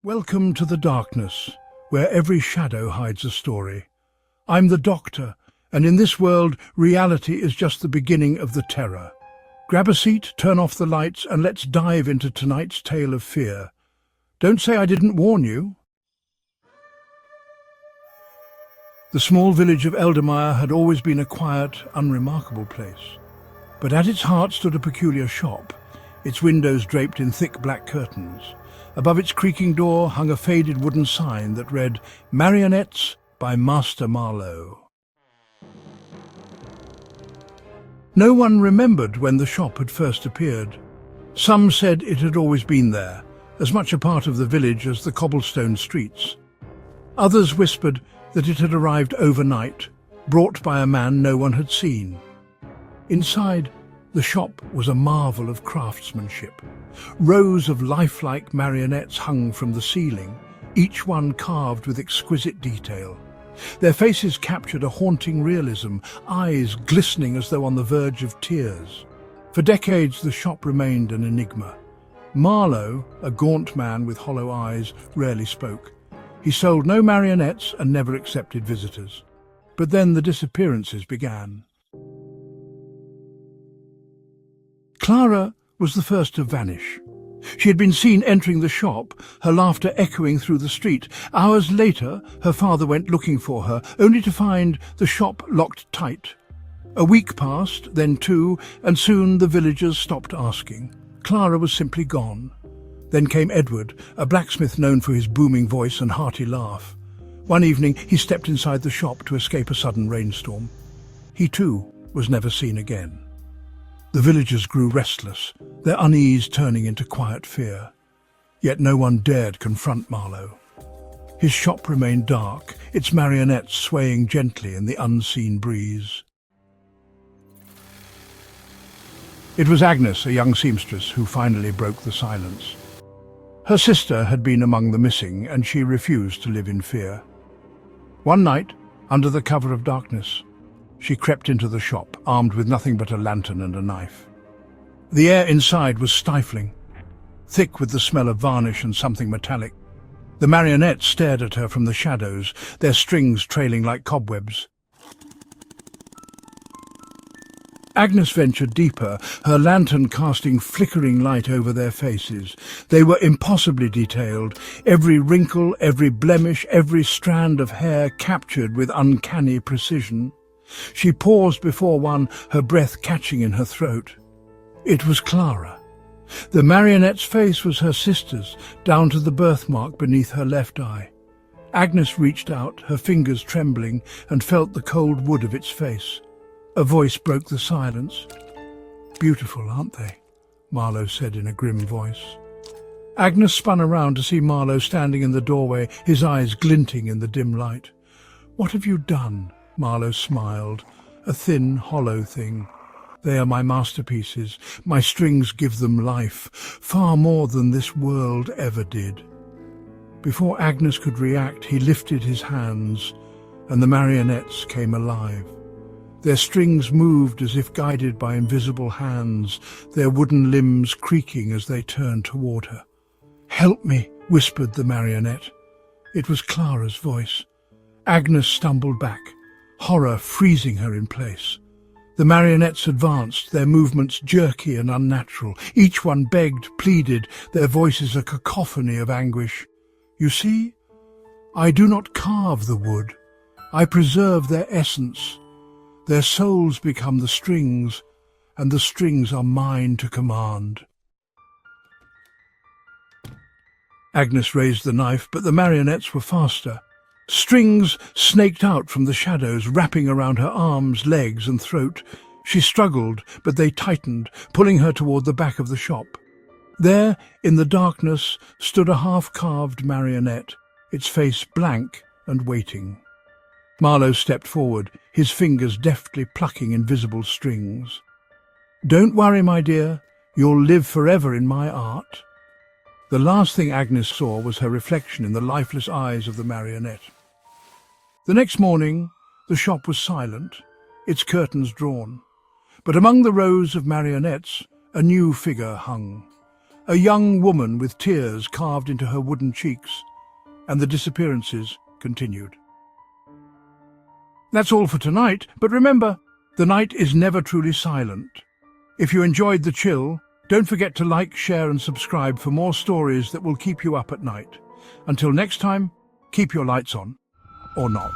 Welcome to the darkness, where every shadow hides a story. I'm the Doctor, and in this world, reality is just the beginning of the terror. Grab a seat, turn off the lights, and let's dive into tonight's tale of fear. Don't say I didn't warn you. The small village of Eldermire had always been a quiet, unremarkable place. But at its heart stood a peculiar shop, its windows draped in thick black curtains. Above its creaking door hung a faded wooden sign that read, "Marionettes by Master Marlowe." No one remembered when the shop had first appeared. Some said it had always been there, as much a part of the village as the cobblestone streets. Others whispered that it had arrived overnight, brought by a man no one had seen. Inside, the shop was a marvel of craftsmanship. Rows of lifelike marionettes hung from the ceiling, each one carved with exquisite detail. Their faces captured a haunting realism, eyes glistening as though on the verge of tears. For decades, the shop remained an enigma. Marlowe, a gaunt man with hollow eyes, rarely spoke. He sold no marionettes and never accepted visitors. But then the disappearances began. Clara was the first to vanish. She had been seen entering the shop, her laughter echoing through the street. Hours later, her father went looking for her, only to find the shop locked tight. A week passed, then two, and soon the villagers stopped asking. Clara was simply gone. Then came Edward, a blacksmith known for his booming voice and hearty laugh. One evening, he stepped inside the shop to escape a sudden rainstorm. He too was never seen again. The villagers grew restless, their unease turning into quiet fear. Yet no one dared confront Marlowe. His shop remained dark, its marionettes swaying gently in the unseen breeze. It was Agnes, a young seamstress, who finally broke the silence. Her sister had been among the missing, and she refused to live in fear. One night, under the cover of darkness, she crept into the shop, armed with nothing but a lantern and a knife. The air inside was stifling, thick with the smell of varnish and something metallic. The marionettes stared at her from the shadows, their strings trailing like cobwebs. Agnes ventured deeper, her lantern casting flickering light over their faces. They were impossibly detailed, every wrinkle, every blemish, every strand of hair captured with uncanny precision. She paused before one, her breath catching in her throat. It was Clara. The marionette's face was her sister's, down to the birthmark beneath her left eye. Agnes reached out, her fingers trembling, and felt the cold wood of its face. A voice broke the silence. "Beautiful, aren't they?" Marlowe said in a grim voice. Agnes spun around to see Marlowe standing in the doorway, his eyes glinting in the dim light. "What have you done?" Marlowe smiled, a thin, hollow thing. "They are my masterpieces. My strings give them life, far more than this world ever did." Before Agnes could react, he lifted his hands, and the marionettes came alive. Their strings moved as if guided by invisible hands, their wooden limbs creaking as they turned toward her. "Help me," whispered the marionette. It was Clara's voice. Agnes stumbled back, horror freezing her in place. The marionettes advanced, their movements jerky and unnatural. Each one begged, pleaded, their voices a cacophony of anguish. "You see, I do not carve the wood. I preserve their essence. Their souls become the strings, and the strings are mine to command." Agnes raised the knife, but the marionettes were faster. Strings snaked out from the shadows, wrapping around her arms, legs and throat. She struggled, but they tightened, pulling her toward the back of the shop. There, in the darkness, stood a half-carved marionette, its face blank and waiting. Marlowe stepped forward, his fingers deftly plucking invisible strings. "Don't worry, my dear. You'll live forever in my art." The last thing Agnes saw was her reflection in the lifeless eyes of the marionette. The next morning, the shop was silent, its curtains drawn. But among the rows of marionettes, a new figure hung. a young woman with tears carved into her wooden cheeks, and the disappearances continued. That's all for tonight, but remember, the night is never truly silent. If you enjoyed The Chill, don't forget to like, share and subscribe for more stories that will keep you up at night. Until next time, keep your lights on, or not.